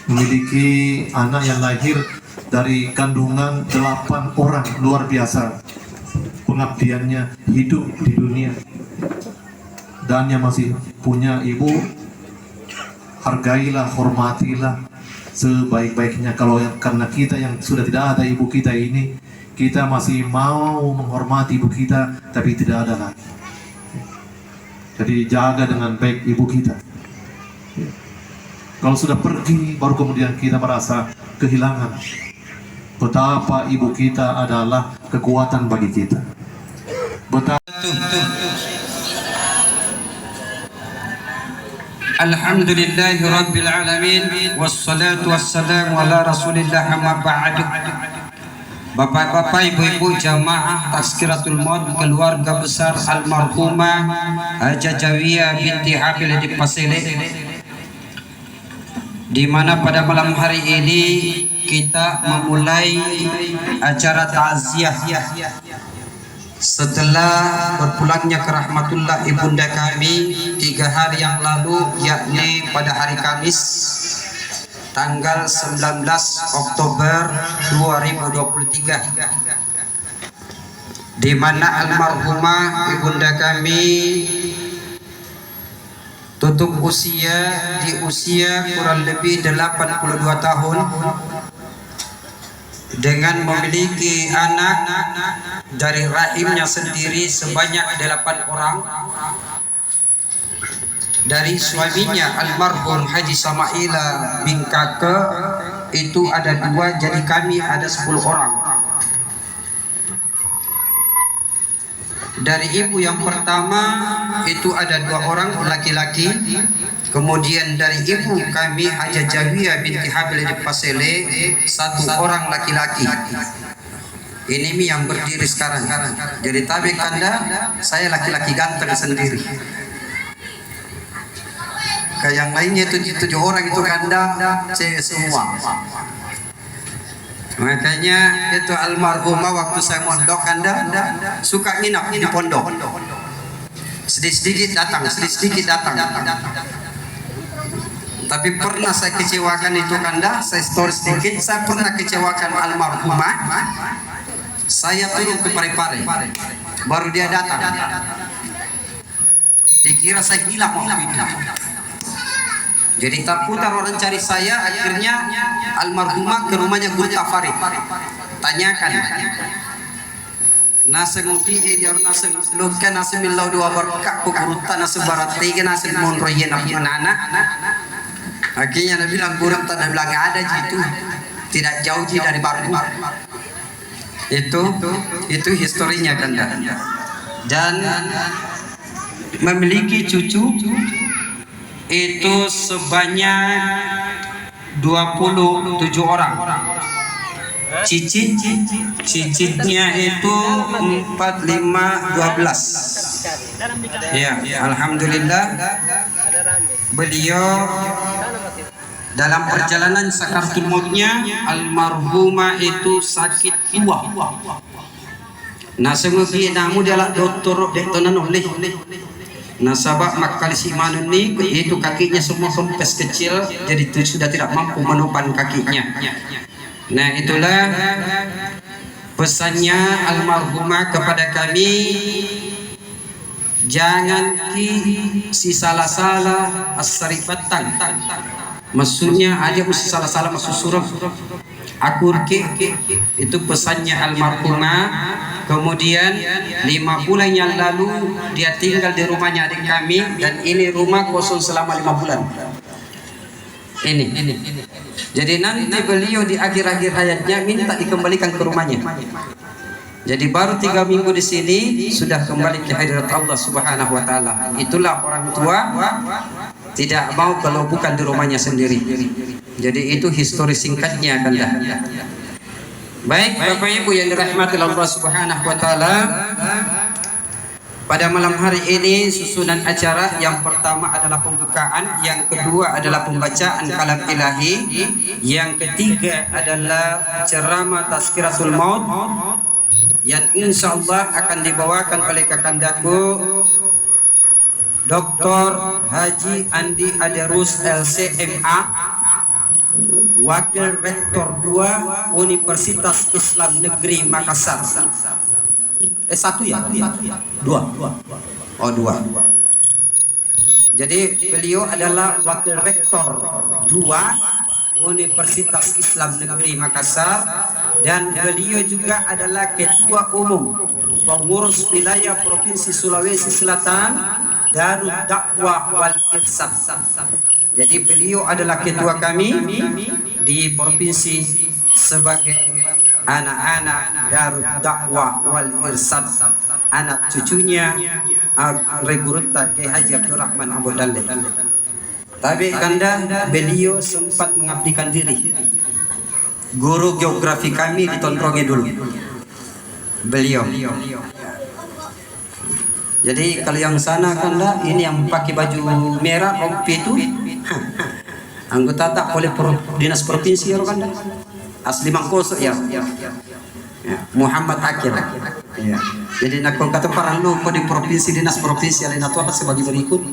memiliki anak yang lahir dari kandungan 8 orang, luar biasa pengabdiannya hidup di dunia. Dan yang masih punya ibu, hargailah, hormatilah sebaik-baiknya. Kalau karena kita yang sudah tidak ada ibu kita ini, kita masih mau menghormati ibu kita, tapi tidak ada lagi. Jadi jaga dengan baik ibu kita. Kalau sudah pergi, baru kemudian kita merasa kehilangan betapa ibu kita adalah kekuatan bagi kita. Alhamdulillahi Rabbil Alamin, wassalatu wassalamu ala Rasulillah, amma ba'du. Bapak-bapak, ibu-ibu jamaah Tazkiratul Maut, keluarga besar almarhumah Haja Jawiyah binti Habil di Pasele, di mana pada malam hari ini kita memulai acara takziah setelah berpulangnya ke rahmatullah ibunda kami 3 hari yang lalu, yakni pada hari Kamis tanggal 19 Oktober 2023, di mana almarhumah ibunda kami tutup usia di usia kurang lebih 82 tahun dengan memiliki anak dari rahimnya sendiri sebanyak 8 orang. Dari suaminya almarhum Haji Samaila bin Kake itu ada 2, jadi kami ada 10 orang. Dari ibu yang pertama itu ada 2 orang laki-laki. Kemudian dari ibu kami Haja Jawiyah binti Habil di Pasele 1 orang laki-laki. Ini yang berdiri sekarang. Jadi tabik kanda saya laki-laki ganteng sendiri. Kayak yang lainnya itu 7 orang itu kanda cewek semua. Makanya itu almarhumah waktu saya mondok kanda suka nginap di pondok. Sedikit-sedikit datang, sedikit-sedikit datang. Tapi pernah saya kecewakan itu kanda, saya story sedikit, saya pernah kecewakan almarhumah. Saya turun ke Parepare, baru dia datang. Dikira saya hilang waktu itu. Jadi terputar orang cari saya, akhirnya almarhumah ke rumahnya Guru Tafarid. Tanyakan. Nasa nguti ya nasa lukan nasa milau 2 berkak kurutan nasa barat 3 nasa monroyen anak. Akhirnya dia bilang guru tak bilang ada gitu. tidak jauh dari Barbu. Itu historinya Kanda. Dan memiliki cucu itu sebanyak 27 orang. Cicitnya itu 4, 5, 12. Ya, alhamdulillah beliau dalam perjalanan sakaratul mautnya almarhumah itu sakit tua. Nah, semuanya namu dia lah dokter oleh. Nah, sabab makalisi manun ni itu kakinya semua kempes kecil, jadi itu sudah tidak mampu menopang kakinya. Nah, itulah pesannya almarhumah kepada kami. Jangan si salah-salah as-sarifatan. Maksudnya aja mesti salah-salah masuk surah. Akur itu pesannya almarhumah. Kemudian 5 bulan yang lalu dia tinggal di rumahnya adik kami, dan ini rumah kosong selama 5 bulan. Ini. Jadi nanti beliau di akhir-akhir hayatnya minta dikembalikan ke rumahnya. Jadi baru 3 minggu di sini sudah kembali ke hadirat Allah Subhanahu wa taala. Itulah orang tua tidak mau kalau bukan di rumahnya sendiri. Jadi itu histori singkatnya Kanda. Baik Bapak Ibu yang dirahmati Allah Subhanahu wa taala, pada malam hari ini susunan acara yang pertama adalah pembukaan, yang kedua adalah pembacaan kalam ilahi, yang ketiga adalah ceramah tazkiratul maut yang insyaallah akan dibawakan oleh kakandaku Dr. Haji Andi Adarus LCMA, Wakil Rektor 2 Universitas Islam Negeri Makassar. S1 ya? 2. Oh, 2. Jadi beliau adalah Wakil Rektor 2 Universitas Islam Negeri Makassar, dan beliau juga adalah Ketua Umum Pengurus Wilayah Provinsi Sulawesi Selatan Darul Dakwah wal Irsyad. Jadi beliau adalah ketua kami di provinsi sebagai anak-anak Darul Dakwah wal Irsyad, anak cucunya Regurutta Kiai Haji Abdurrahman Abu Dalle. Tapi Kanda, beliau sempat mengabdikan diri. Guru geografi kami di Tondronge dulu. Beliau. Jadi kalau yang sana Kanda, ini yang pakai baju merah rompi itu anggota tak oleh dinas provinsi ya Kanda. Asli Mangkoso ya. Muhammad Akil. Ya. Jadi nak kata parang lu di provinsi dinas provinsi alina tu apa sebagai berikut.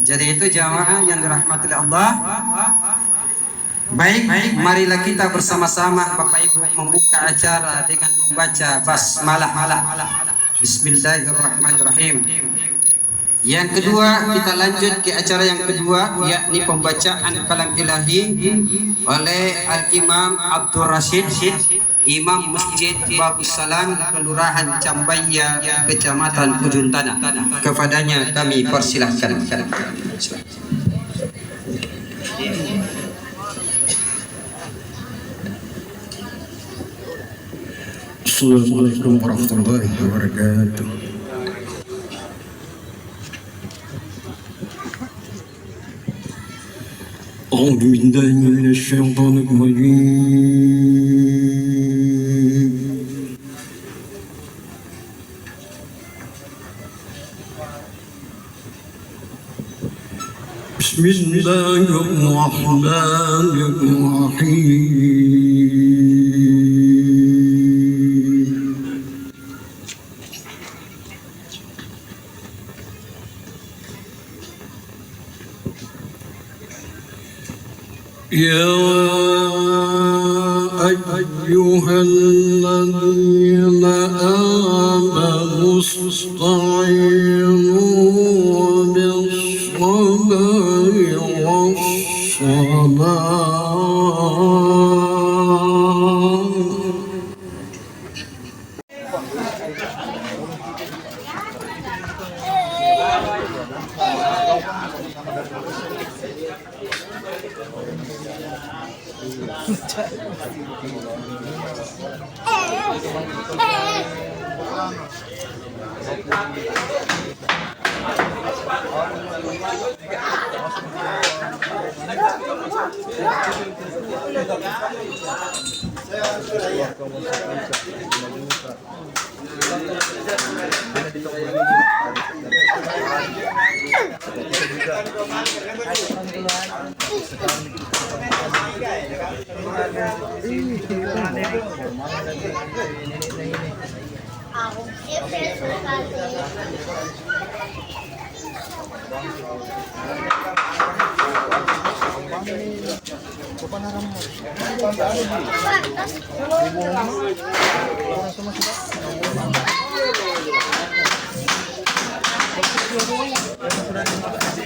Jadi itu jamaah yang dirahmati Allah. Baik, marilah kita bersama-sama Bapak Ibu membuka acara dengan membaca basmalah. Bismillahirrahmanirrahim. Yang kedua, kita lanjut ke acara yang kedua, yakni pembacaan kalam ilahi oleh Al-Imam Abdul Rashid, Imam Masjid Babus Salam, Kelurahan Cambaya, Kecamatan Ujung Tanah. Kepadanya kami persilahkan. Assalamualaikum warahmatullahi wabarakatuh. أعوذ بالله من الشيطان الرجيم. بسم الله الرحمن الرحيم. يا أيها الذين آمنوا استعينوا بالصبر والصلاة. Terima kasih.